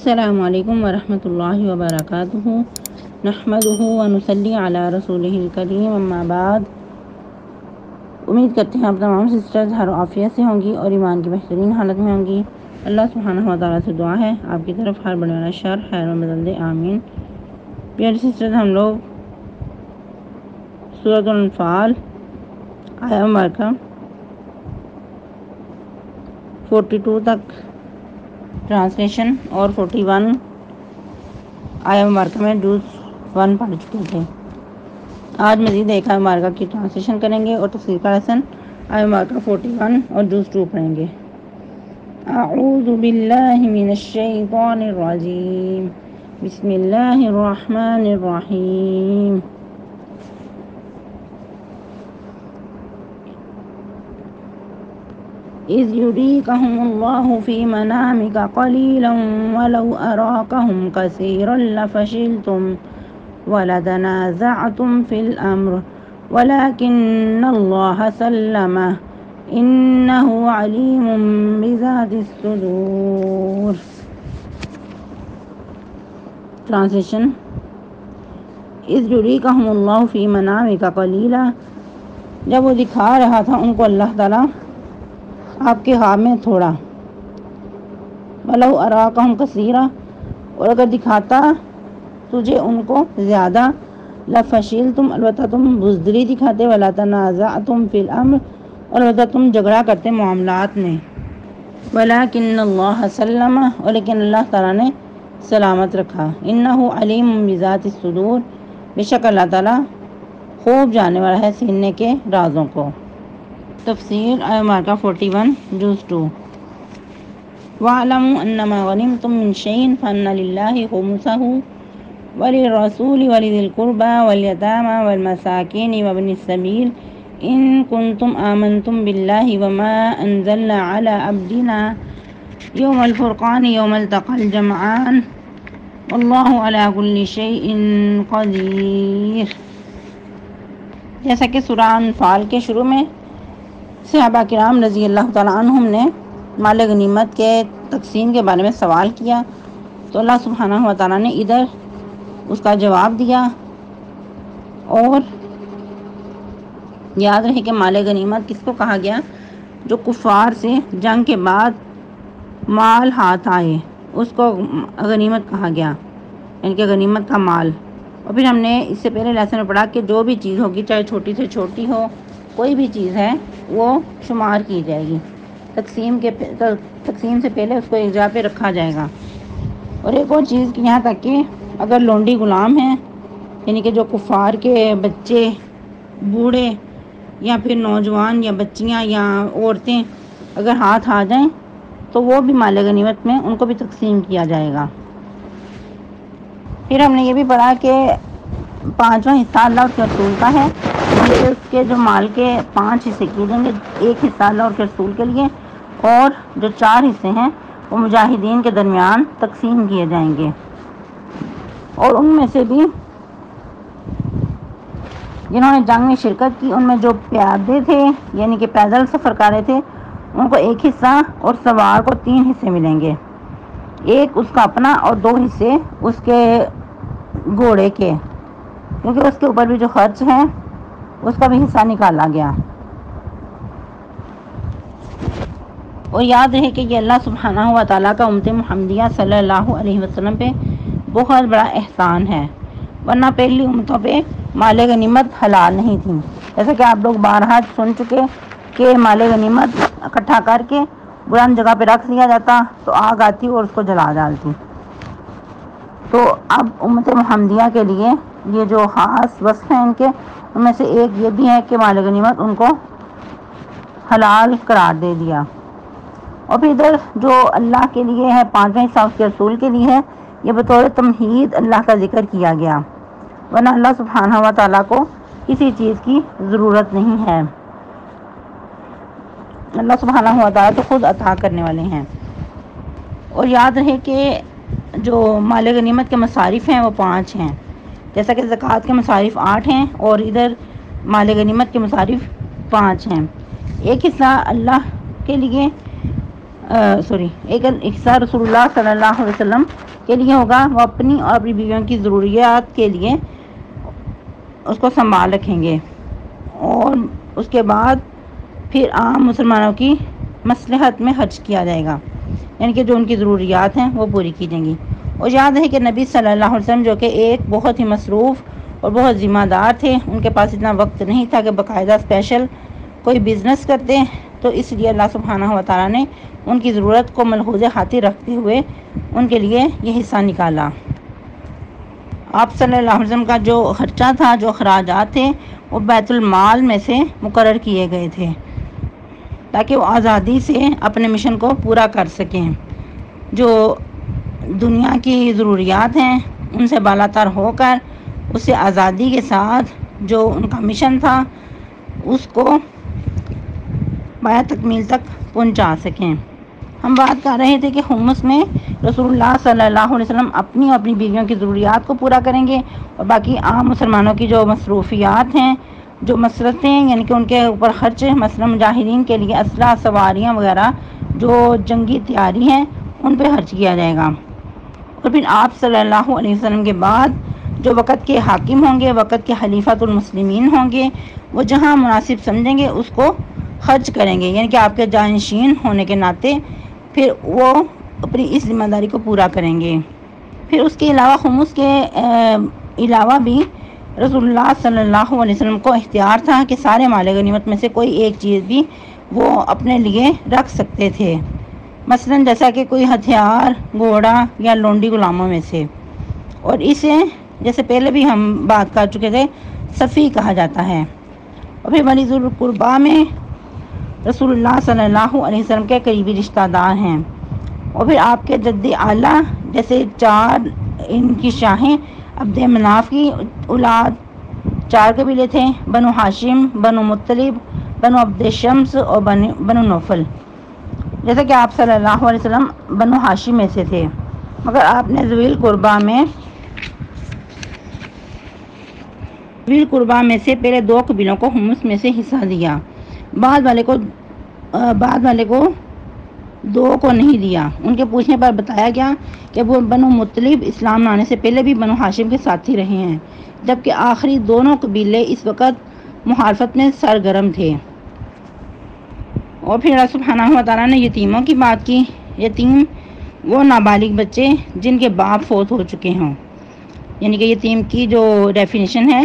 السلام علیکم ورحمۃ اللہ وبرکاتہ نحمدہ ونصلی علی رسولہ الکریم اما بعد۔ امید کرتے ہیں آپ تمام سسٹرز ہر عافیت سے ہوں گی اور ایمان کی بہترین حالت میں ہوں گی۔ اللہ سبحانہ و تعالیٰ سے دعا ہے آپ کی طرف ہر بڑے والا شر خیر و بدل دے، آمین۔ پیاری سسٹرز، ہم لوگ سورۃ الانفال آیہ مبارکہ 42 تک ٹرانسلیشن اور 41 آیہ مبارکہ میں جز 1 پڑھ چکے تھے۔ آج مزید ایک آیہ مبارکہ کی ٹرانسلیشن کریں گے اور تفسیر کا لیسن آیہ مبارکہ 41 اور جز 2 پڑھیں گے۔ اعوذ باللہ من الشیطان الرجیم، بسم اللہ الرحمن الرحیم۔ اذ یریکہم اللہ فی منامک قلیلا ولو اراکہم کثیرا لفشلتم ولتنازعتم فی الامر ولکن اللہ سلمہ انہ علیم بذات الصدور۔ ٹرانسلیشن۔ اذ یریکہم اللہ فی منامک قلیلا، جب وہ دکھا رہا تھا ان کو اللہ تعالیٰ آپ کے خواب میں تھوڑا، وَلَوْ أَرَاكَهُمْ كَثِيرًا، اور اگر دکھاتا تجھے ان کو زیادہ، لَفَشِلْتُمْ، البتہ تم بزدلی دکھاتے، وَلَا تَنَازَعْتُمْ فِي الْأَمْرِ، اور البتہ تم جھگڑا کرتے معاملات میں، وَلَكِنَّ اللَّهَ سَلَّمَ، اور لیکن اللہ تعالیٰ نے سلامت رکھا، إِنَّهُ عَلِيمٌ بِذَاتِ الصُّدُورِ، بے شک اللہ تعالیٰ خوب جاننے والا ہے سینے کے رازوں کو۔ تفسیر آیہ مبارکہ 41 جز 2۔ وَاعْلَمُوا أَنَّمَا غَنِمْتُم مِّن شَيْءٍ فَأَنَّ لِلَّهِ خُمُسَهُ وَلِلرَّسُولِ وَلِذِي الْقُرْبَىٰ وَالْيَتَامَىٰ وَالْمَسَاكِينِ وَابْنِ السَّبِيلِ إِن كُنتُمْ آمَنتُم بِاللَّهِ وَمَا أَنزَلْنَا عَلَىٰ عَبْدِنَا يَوْمَ الْفُرْقَانِ يَوْمَ الْتَقَى الْجَمْعَانِ وَاللَّهُ عَلَىٰ كُلِّ شَيْءٍ قَدِيرٌ۔ جیسا کہ سورہ انفال کے شروع میں صحابہ کرام رضی اللہ تعالیٰ عنہم نے مال غنیمت کے تقسیم کے بارے میں سوال کیا، تو اللہ سبحانہ و تعالیٰ نے ادھر اس کا جواب دیا۔ اور یاد رہے کہ مال غنیمت کس کو کہا گیا؟ جو کفار سے جنگ کے بعد مال ہاتھ آئے، اس کو غنیمت کہا گیا، یعنی کہ غنیمت کا مال۔ اور پھر ہم نے اس سے پہلے لیسن میں پڑھا کہ جو بھی چیز ہوگی، چاہے چھوٹی سے چھوٹی ہو، کوئی بھی چیز ہے، وہ شمار کی جائے گی، تقسیم سے پہلے اس کو ایک جگہ پہ رکھا جائے گا۔ اور ایک اور چیز کہ یہاں تک کہ اگر لونڈی غلام ہیں، یعنی کہ جو کفار کے بچے، بوڑھے یا پھر نوجوان یا بچیاں یا عورتیں اگر ہاتھ آ جائیں تو وہ بھی مال غنیمت میں ان کو بھی تقسیم کیا جائے گا۔ پھر ہم نے یہ بھی پڑھا کہ 5واں حصہ اللہ اور کے رسول کا ہے، اس کے جو مال کے 5 حصے کیے جائیں گے، ایک حصہ اللہ اور کے رسول کے لیے، اور جو 4 حصے ہیں وہ مجاہدین کے درمیان تقسیم کیے جائیں گے۔ اور ان میں سے بھی جنہوں نے جنگ میں شرکت کی، ان میں جو پیادے تھے یعنی کہ پیدل سفر کر رہے تھے، ان کو 1 حصہ، اور سوار کو 3 حصے ملیں گے، ایک اس کا اپنا اور 2 حصے اس کے گھوڑے کے، کیونکہ اس کے اوپر بھی جو خرچ ہے اس کا بھی حصہ نکالا گیا۔ اور یاد رہے کہ یہ اللہ سبحانہ و تعالیٰ کا امت محمدیہ صلی اللہ علیہ وسلم پہ بہت بڑا احسان ہے، ورنہ پہلی امتوں پہ مال غنیمت حلال نہیں تھی، جیسا کہ آپ لوگ بارہا سن چکے کہ مال غنیمت اکٹھا کر کے بلند جگہ پہ رکھ دیا جاتا تو آگ آتی اور اس کو جلا ڈالتی۔ تو اب امت محمدیہ کے لیے یہ جو خاص وصف ہیں ان کے، ان میں سے ایک یہ بھی ہے کہ مال غنیمت ان کو حلال قرار دے دیا۔ اور پھر ادھر جو اللہ کے لیے ہے 5واں حصہ اس کے رسول کے لیے ہے، یہ بطور تمہید اللہ کا ذکر کیا گیا، ورنہ اللہ سبحانہ و تعالیٰ کو کسی چیز کی ضرورت نہیں ہے، اللہ سبحانہ و تعالیٰ تو خود عطا کرنے والے ہیں۔ اور یاد رہے کہ جو مال غنیمت کے مصارف ہیں وہ 5 ہیں، جیسا کہ زکوٰۃ کے مصارف 8 ہیں اور ادھر مال غنیمت کے مصارف 5 ہیں۔ ایک حصہ اللہ کے لیے ایک حصہ رسول اللہ صلی اللہ علیہ وسلم کے لیے ہوگا، وہ اپنی اور اپنی بیویوں کی ضروریات کے لیے اس کو سنبھال رکھیں گے، اور اس کے بعد پھر عام مسلمانوں کی مصلحت میں خرچ کیا جائے گا، یعنی کہ جو ان کی ضروریات ہیں وہ پوری کی جائیں گی۔ اور یاد ہے کہ نبی صلی اللہ علیہ وسلم جو کہ ایک بہت ہی مصروف اور بہت ذمہ دار تھے، ان کے پاس اتنا وقت نہیں تھا کہ باقاعدہ اسپیشل کوئی بزنس کرتے، تو اس لیے اللہ سبحانہ و تعالیٰ نے ان کی ضرورت کو ملحوظ خاطر رکھتے ہوئے ان کے لیے یہ حصہ نکالا۔ آپ صلی اللہ علیہ وسلم کا جو خرچہ تھا، جو اخراجات تھے، وہ بیت المال میں سے مقرر کیے گئے تھے تاکہ وہ آزادی سے اپنے مشن کو پورا کر سکیں۔ جو دنیا کی ضروریات ہیں ان سے بالا تر ہو کر اس سے آزادی کے ساتھ جو ان کا مشن تھا اس کو پایہ تکمیل تک پہنچا سکیں۔ ہم بات کر رہے تھے کہ خمس میں رسول اللہ صلی اللہ علیہ وسلم اپنی اور اپنی بیویوں کی ضروریات کو پورا کریں گے، اور باقی عام مسلمانوں کی جو مصروفیات ہیں، جو مسرتیں یعنی کہ ان کے اوپر خرچ، مثلا مجاہدین کے لیے اسلحہ، سواریاں وغیرہ جو جنگی تیاری ہیں ان پہ خرچ کیا جائے گا۔ اور پھر آپ صلی اللہ علیہ وسلم کے بعد جو وقت کے حاکم ہوں گے، وقت کے خلیفۃ المسلمین ہوں گے، وہ جہاں مناسب سمجھیں گے اس کو خرچ کریں گے، یعنی کہ آپ کے جانشین ہونے کے ناطے پھر وہ اپنی اس ذمہ داری کو پورا کریں گے۔ پھر اس کے علاوہ خمس کے علاوہ بھی رسول اللہ صلی اللہ علیہ وسلم کو اختیار تھا کہ سارے مال غنیمت میں سے کوئی ایک چیز بھی وہ اپنے لیے رکھ سکتے تھے، مثلا جیسا کہ کوئی ہتھیار، گھوڑا یا لونڈی غلاموں میں سے، اور اسے جیسے پہلے بھی ہم بات کر چکے تھے صفی کہا جاتا ہے۔ اور پھر بنی ذی القربیٰ میں رسول اللہ صلی اللہ علیہ وسلم کے قریبی رشتہ دار ہیں، اور پھر آپ کے جد اعلیٰ جیسے 4 ان کی شاہیں عبد مناف کی اولاد 4 قبیلے تھے، بنو ہاشم، بنو مطلب، بنو عبد شمس اور بنو نوفل، جیسا کہ آپ صلی اللہ علیہ وسلم بنو ہاشم میں سے تھے، مگر آپ نے ذوی القربیٰ میں سے پہلے 2 قبیلوں کو خمس میں سے حصہ دیا، بعد والے کو 2 کو نہیں دیا۔ ان کے پوچھنے پر بتایا گیا کہ وہ بنو مطلب اسلام لانے سے پہلے بھی بنو ہاشم کے ساتھی رہے ہیں، جبکہ آخری دونوں قبیلے اس وقت محاربت میں سرگرم تھے۔ اور پھر اللہ سبحانہ و تعالیٰ نے یتیموں کی بات کی۔ یتیم وہ نابالغ بچے جن کے باپ فوت ہو چکے ہوں، یعنی کہ یتیم کی جو ڈیفینیشن ہے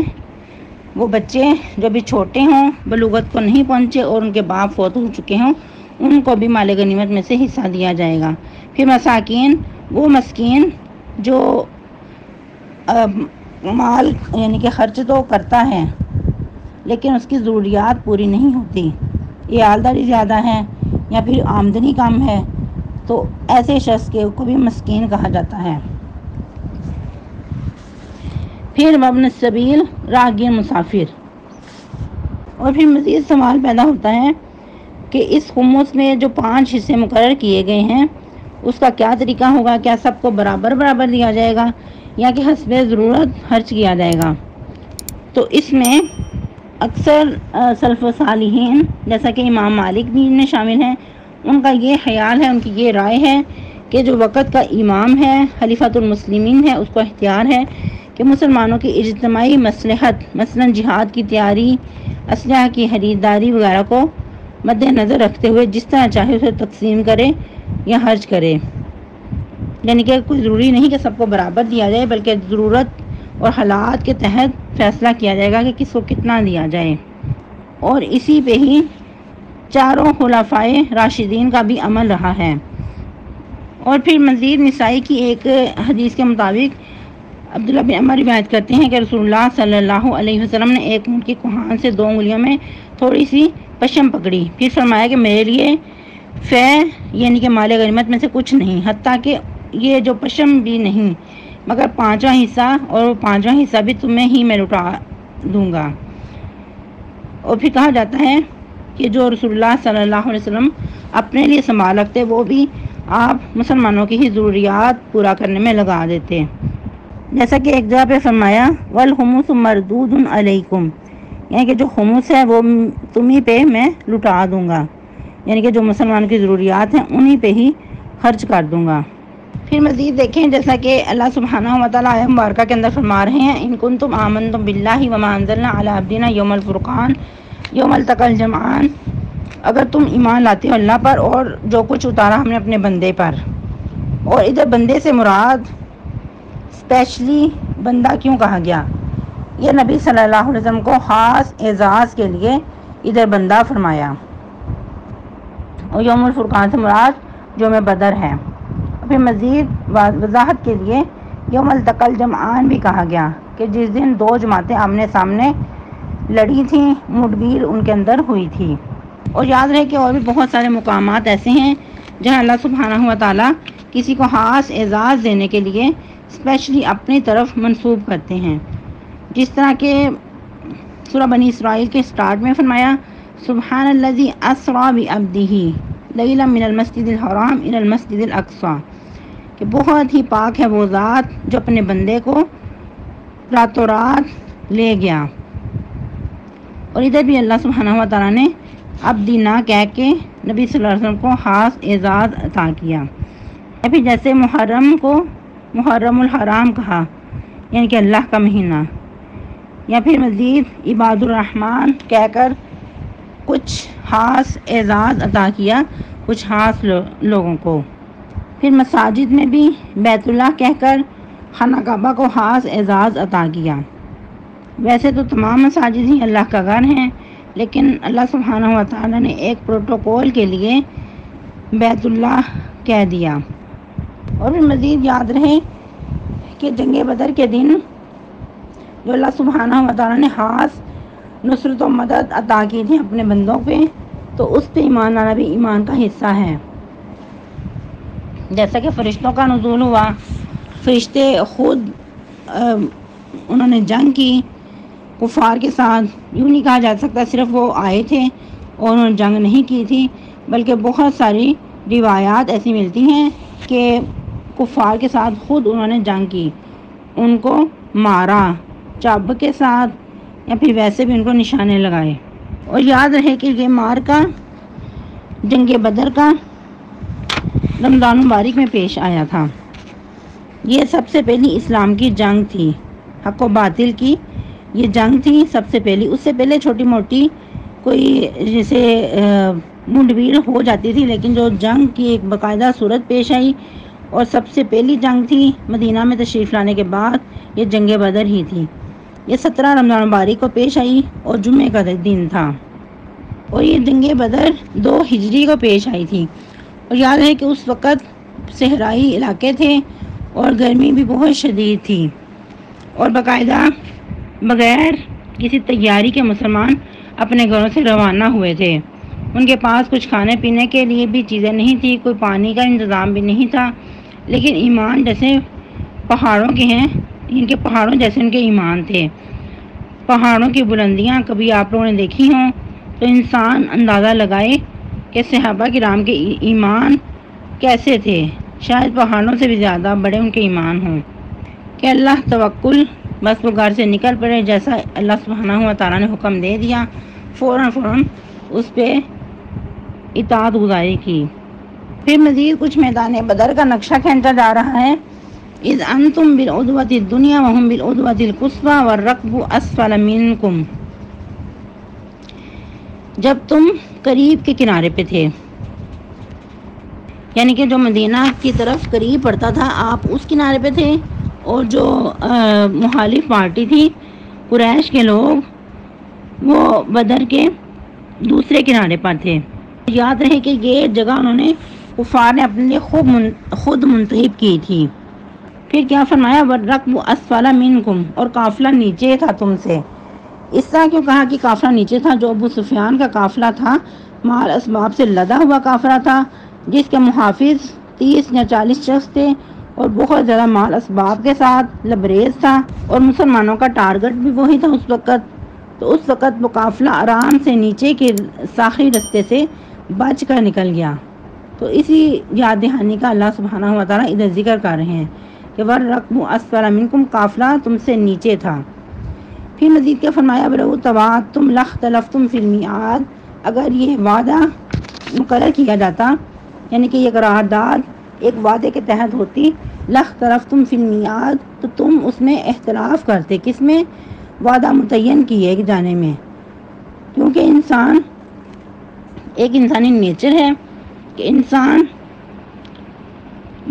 وہ بچے جو بھی چھوٹے ہوں، بلوغت کو نہیں پہنچے اور ان کے باپ فوت ہو چکے ہوں، ان کو بھی مال غنیمت میں سے حصہ دیا جائے گا۔ پھر مساکین وہ مسکین جو مال یعنی کہ خرچ تو کرتا ہے لیکن اس کی ضروریات پوری نہیں ہوتی، عیالداری زیادہ ہے یا پھر آمدنی کم ہے، تو ایسے شخص کو بھی مسکین کہا جاتا ہے۔ پھر وابن السبیل راہگیر مسافر۔ اور پھر مزید سوال پیدا ہوتا ہے کہ اس خمس میں جو 5 حصے مقرر کیے گئے ہیں اس کا کیا طریقہ ہوگا؟ کیا سب کو برابر دیا جائے گا یا کہ حسب ضرورت خرچ کیا جائے گا؟ تو اس میں اکثر سلف و صالحین جیسا کہ امام مالک بھی ان میں شامل ہیں، ان کا یہ خیال ہے، ان کی یہ رائے ہے کہ جو وقت کا امام ہے، خلیفۃ المسلمین ہے، اس کو اختیار ہے کہ مسلمانوں کی اجتماعی مصلحت، مثلا جہاد کی تیاری، اسلحہ کی خریداری وغیرہ کو مد نظر رکھتے ہوئے جس طرح چاہے اسے تقسیم کرے یا خرچ کرے، یعنی کہ کوئی ضروری نہیں کہ سب کو برابر دیا جائے، بلکہ ضرورت اور حالات کے تحت فیصلہ کیا جائے گا کہ کس کو کتنا دیا جائے۔ اور اسی پہ ہی 4 خلفائے راشدین کا بھی عمل رہا ہے۔ اور پھر مزید نسائی کی ایک حدیث کے مطابق عبداللہ بن عمر روایت کرتے ہیں کہ رسول اللہ صلی اللہ علیہ وسلم نے ایک اونٹ کی کوہان سے 2 انگلیوں میں تھوڑی سی پشم پکڑی، پھر فرمایا کہ میرے لیے فے یعنی کہ مال غنیمت میں سے کچھ نہیں، حتیٰ کہ یہ جو پشم بھی نہیں، مگر 5واں حصہ، اور وہ 5واں حصہ بھی تمہیں ہی میں لوٹا دوں گا۔ اور پھر کہا جاتا ہے کہ جو رسول اللہ صلی اللہ علیہ وسلم اپنے لیے سنبھال رکھتے وہ بھی آپ مسلمانوں کی ہی ضروریات پورا کرنے میں لگا دیتے، جیسا کہ ایک جگہ پہ فرمایا والخمس مردود علیکم، یعنی کہ جو خمس ہے وہ تمہیں پہ میں لٹا دوں گا، یعنی کہ جو مسلمانوں کی ضروریات ہیں انہی پہ ہی خرچ کر دوں گا۔ پھر مزید دیکھیں جیسا کہ اللہ سبحانہ و تعالیٰ آیت مبارکہ کے اندر فرما رہے ہیں ان کنتم آمنتم باللہ وما انزلنا علی عبدنا یوم الفرقان یوم التقی الجمعان، اگر تم ایمان لاتے ہو اللہ پر اور جو کچھ اتارا ہم نے اپنے بندے پر۔ اور ادھر بندے سے مراد اسپیشلی بندہ کیوں کہا گیا؟ یہ نبی صلی اللہ علیہ وسلم کو خاص اعزاز کے لیے ادھر بندہ فرمایا، اور یوم الفرقان سے مراد یوم بدر ہے۔ پھر مزید وضاحت کے لیے یوم التقی الجمعان بھی کہا گیا کہ جس دن دو جماعتیں آمنے سامنے لڑی تھیں، مڈبیر ان کے اندر ہوئی تھی۔ اور یاد رہے کہ اور بھی بہت سارے مقامات ایسے ہیں جہاں اللہ سبحانہ و تعالیٰ کسی کو خاص اعزاز دینے کے لیے اسپیشلی اپنی طرف منسوب کرتے ہیں، جس طرح کہ سورہ بنی اسرائیل کے سٹارٹ میں فرمایا سبحان الذی اسری بعبدہ لیلا من المسجد الحرام الی المسجد الاقصی، کہ بہت ہی پاک ہے وہ ذات جو اپنے بندے کو راتوں رات لے گیا۔ اور ادھر بھی اللہ سبحانہ و تعالیٰ نے عبدی نہ کہہ کے نبی صلی اللہ علیہ وسلم کو خاص اعزاز عطا کیا۔ پھر جیسے محرم کو محرم الحرام کہا، یعنی کہ اللہ کا مہینہ، یا پھر مزید عباد الرحمن کہہ کر کچھ خاص اعزاز عطا کیا کچھ خاص لوگوں کو۔ پھر مساجد میں بھی بیت اللہ کہہ کر خانہ کعبہ کو خاص اعزاز عطا کیا۔ ویسے تو تمام مساجد ہی اللہ کا گھر ہیں، لیکن اللہ سبحانہ و تعالیٰ نے ایک پروٹوکول کے لیے بیت اللہ کہہ دیا۔ اور پھر مزید یاد رہے کہ جنگ بدر کے دن جو اللہ سبحانہ و تعالیٰ نے خاص نصرت و مدد عطا کی تھی اپنے بندوں پہ، تو اس پہ ایمان لانا بھی ایمان کا حصہ ہے۔ جیسا کہ فرشتوں کا نزول ہوا، فرشتے خود انہوں نے جنگ کی کفار کے ساتھ، یوں نہیں کہا جا سکتا صرف وہ آئے تھے اور انہوں نے جنگ نہیں کی تھی، بلکہ بہت ساری روایات ایسی ملتی ہیں کہ کفار کے ساتھ خود انہوں نے جنگ کی، ان کو مارا چاب کے ساتھ یا پھر ویسے بھی ان کو نشانے لگائے۔ اور یاد رہے کہ یہ مارکا جنگ بدر کا رمضان مبارک میں پیش آیا تھا۔ یہ سب سے پہلی اسلام کی جنگ تھی، حق و باطل کی یہ جنگ تھی سب سے پہلی۔ اس سے پہلے چھوٹی موٹی کوئی جیسے مڈبیر ہو جاتی تھی، لیکن جو جنگ کی ایک باقاعدہ صورت پیش آئی اور سب سے پہلی جنگ تھی مدینہ میں تشریف لانے کے بعد، یہ جنگ بدر ہی تھی۔ یہ 17 رمضان مبارک کو پیش آئی اور جمعے کا دن تھا، اور یہ جنگ بدر 2 ہجری کو پیش آئی تھی۔ اور یاد ہے کہ اس وقت صحرائی علاقے تھے اور گرمی بھی بہت شدید تھی، اور باقاعدہ بغیر کسی تیاری کے مسلمان اپنے گھروں سے روانہ ہوئے تھے۔ ان کے پاس کچھ کھانے پینے کے لیے بھی چیزیں نہیں تھی، کوئی پانی کا انتظام بھی نہیں تھا، لیکن ایمان جیسے پہاڑوں کے ہیں، ان کے پہاڑوں جیسے ان کے ایمان تھے۔ پہاڑوں کی بلندیاں کبھی آپ لوگوں نے دیکھی ہوں تو انسان اندازہ لگائے کہ صحابہ کرام کے ایمان کیسے تھے، شاید پہاڑوں سے بھی زیادہ بڑے ان کے ایمان ہوں۔ کہ اللہ توکل، بس وہ گھر سے نکل پڑے، جیسا اللہ سبحانہ و تعالیٰ نے حکم دے دیا فوراً اس پہ اطاعت گزاری کی۔ پھر مزید کچھ میدان بدر کا نقشہ کھینچا جا رہا ہے۔ اذ انتم بالعدوۃ الدنیا وهم بالعدوۃ القصویٰ والرکب اسفل منکم، جب تم قریب کے کنارے پہ تھے، یعنی کہ جو مدینہ کی طرف قریب پڑتا تھا آپ اس کنارے پہ تھے، اور جو مخالف پارٹی تھی قریش کے لوگ وہ بدر کے دوسرے کنارے پر تھے۔ یاد رہے کہ یہ جگہ انہوں نے کفار نے اپنے لیے خود منتخب کی تھی۔ پھر کیا فرمایا وَالرَّكْبُ أَسْفَلَ مِنْكُمْ، اور قافلہ نیچے تھا تم سے۔ اس طرح کیوں کہا کہ قافلہ نیچے تھا؟ جو ابو سفیان کا قافلہ تھا مال اسباب سے لدا ہوا قافلہ تھا، جس کے محافظ 30 یا 40 شخص تھے اور بہت زیادہ مال اسباب کے ساتھ لبریز تھا، اور مسلمانوں کا ٹارگٹ بھی وہی تھا اس وقت۔ تو اس وقت وہ قافلہ آرام سے نیچے کے ساحلی رستے سے بچ کر نکل گیا۔ تو اسی یاد دہانی کا اللہ سبحانہ و تعالیٰ ادھر ذکر کر رہے ہیں کہ وَالرَّكْبُ أَسْفَلَ مِنْكُمْ، قافلہ تم سے نیچے تھا۔ پھر مزید کیا فرمایا وَلَوْ تَوَعَدتُّمْ لَاخْتَلَفْتُمْ فِي الْمِيعَادِ، اگر یہ وعدہ مقرر کیا جاتا، یعنی کہ یہ قرارداد ایک وعدے کے تحت ہوتی، لاختلفتم فی المیعاد، تو تم اس میں اختلاف کرتے، کس میں؟ وعدہ متعین کیے جانے میں، کیونکہ انسان ایک انسانی نیچر ہے کہ انسان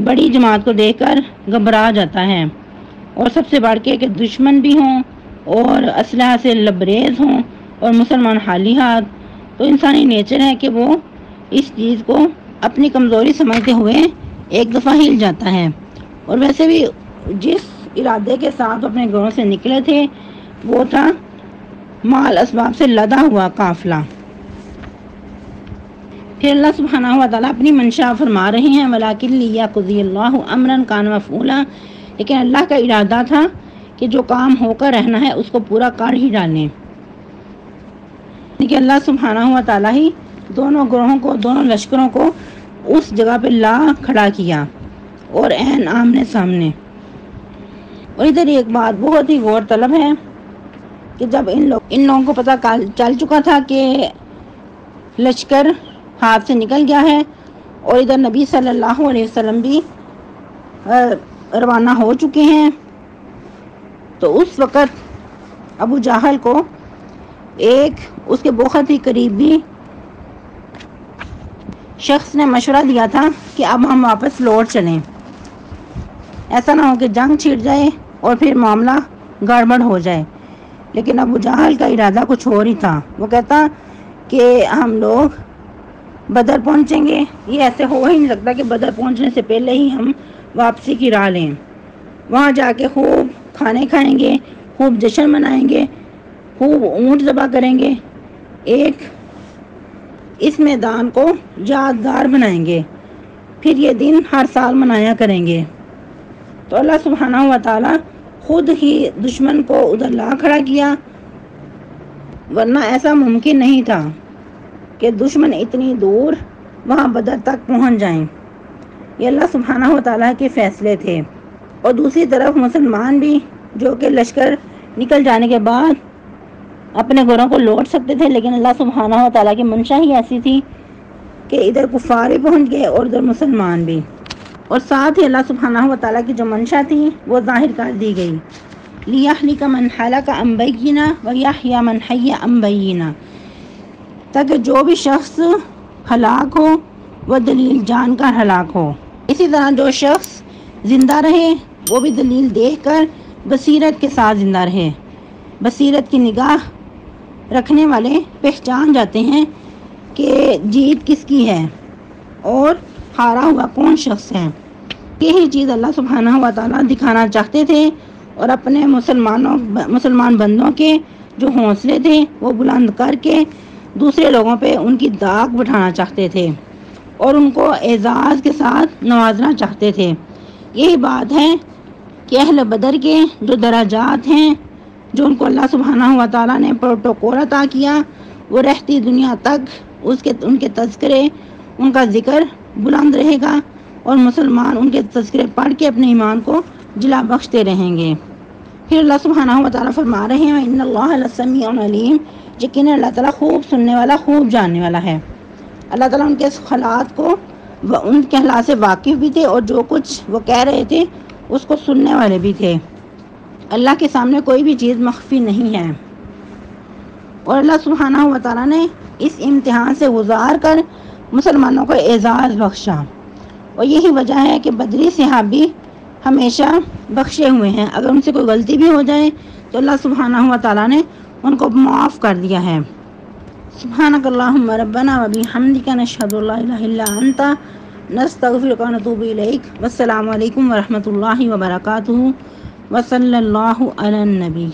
بڑی جماعت کو دیکھ کر گھبرا جاتا ہے، اور سب سے بڑھ کے کہ دشمن بھی ہوں اور اسلحہ سے لبریز ہوں اور مسلمان حالی ہاتھ، تو انسانی نیچر ہے کہ وہ اس چیز کو اپنی کمزوری سمجھتے ہوئے ایک دفعہ ہل جاتا ہے۔ اور ویسے بھی جس ارادے کے ساتھ اپنے گھروں سے نکلے تھے وہ تھا مال اسباب سے لدا ہوا قافلہ۔ پھر اللہ سبحانہ و تعالیٰ اپنی منشا فرما رہے ہیں، وَلَٰكِن لِيَقْضِيَ اللَّهُ أَمْرًا كَانَ مَفْعُولًا، لیکن اللہ کا ارادہ تھا کہ جو کام ہو کر رہنا ہے اس کو پورا کر ہی ڈالیں، کہ اللہ سبحانہ و تعالیٰ ہی دونوں گروہوں کو، دونوں لشکروں کو اس جگہ پہ لا کھڑا کیا اور عین آمنے سامنے۔ اور ادھر ایک بات بہت ہی غور طلب ہے کہ جب ان لوگوں کو پتہ چل چکا تھا کہ لشکر ہاتھ سے نکل گیا ہے، اور ادھر نبی صلی اللہ علیہ وسلم بھی روانہ ہو چکے ہیں، تو اس وقت ابو جہل کو ایک اس کے بہت ہی قریبی شخص نے مشورہ دیا تھا کہ اب ہم واپس لوٹ چلیں، ایسا نہ ہو کہ جنگ چھڑ جائے اور پھر معاملہ گڑبڑ ہو جائے۔ لیکن ابو جہل کا ارادہ کچھ اور ہی تھا، وہ کہتا کہ ہم لوگ بدر پہنچیں گے، یہ ایسے ہو ہی نہیں سکتا کہ بدر پہنچنے سے پہلے ہی ہم واپسی کی راہ لیں، وہاں جا کے خوب کھانے کھائیں گے، خوب جشن منائیں گے، خوب اونٹ ذبح کریں گے، ایک اس میدان کو یادگار بنائیں گے، پھر یہ دن ہر سال منایا کریں گے۔ تو اللہ سبحانہ و تعالیٰ خود ہی دشمن کو ادھر لا کھڑا کیا، ورنہ ایسا ممکن نہیں تھا کہ دشمن اتنی دور وہاں بدر تک پہنچ جائیں، یہ اللہ سبحانہ و تعالیٰ کے فیصلے تھے۔ اور دوسری طرف مسلمان بھی جو کہ لشکر نکل جانے کے بعد اپنے گھروں کو لوٹ سکتے تھے، لیکن اللہ سبحانہ و تعالیٰ کی منشا ہی ایسی تھی کہ ادھر کفار بھی پہنچ گئے اور ادھر مسلمان بھی، اور ساتھ ہی اللہ سبحانہ و تعالیٰ کی جو منشا تھی وہ ظاہر کر دی گئی، لِيَهْلِكَ مَنْ هَلَكَ عَنْ بَيِّنَةٍ وَيَحْيَىٰ مَنْ حَيَّ عَنْ بَيِّنَةٍ، تاکہ جو بھی شخص ہلاک ہو وہ دلیل جان کر ہلاک ہو، اسی طرح جو شخص زندہ رہے وہ بھی دلیل دیکھ کر بصیرت کے ساتھ زندہ رہے۔ بصیرت کی نگاہ رکھنے والے پہچان جاتے ہیں کہ جیت کس کی ہے اور ہارا ہوا کون شخص ہے۔ یہی چیز اللہ سبحانہ و تعالیٰ دکھانا چاہتے تھے، اور اپنے مسلمان بندوں کے جو حوصلے تھے وہ بلند کر کے دوسرے لوگوں پہ ان کی داغ بٹھانا چاہتے تھے اور ان کو اعزاز کے ساتھ نوازنا چاہتے تھے۔ یہی بات ہے کہ اہل بدر کے جو درجات ہیں، جو ان کو اللہ سبحانہ و تعالیٰ نے پروٹوکول عطا کیا، وہ رہتی دنیا تک ان کے تذکرے، ان کا ذکر بلند رہے گا، اور مسلمان ان کے تذکرے پڑھ کے اپنے ایمان کو جلا بخشتے رہیں گے۔ پھر اللہ سبحانہ و تعالیٰ فرما رہے ہیں ان اللہ لسمیع علیم، یقیناً اللہ تعالیٰ خوب سننے والا، خوب جاننے والا ہے۔ اللہ تعالیٰ ان کے حالات کو، ان کے حالات سے واقف بھی تھے، اور جو کچھ وہ کہہ رہے تھے اس کو سننے والے بھی تھے۔ اللہ کے سامنے کوئی بھی چیز مخفی نہیں ہے، اور اللہ سبحانہ و تعالیٰ نے اس امتحان سے گزار کر مسلمانوں کو اعزاز بخشا، اور یہی وجہ ہے کہ بدری صحابی ہمیشہ بخشے ہوئے ہیں، اگر ان سے کوئی غلطی بھی ہو جائے تو اللہ سبحانہ و تعالیٰ نے ان کو معاف کر دیا ہے۔ سبحانک اللہم ربنا و بحمدک نشہد ان لا الہ الا انت نستغفرک و نتوب الیک، والسلام علیکم ورحمۃ اللہ وبرکاتہ، وصلی اللہ علی النبی۔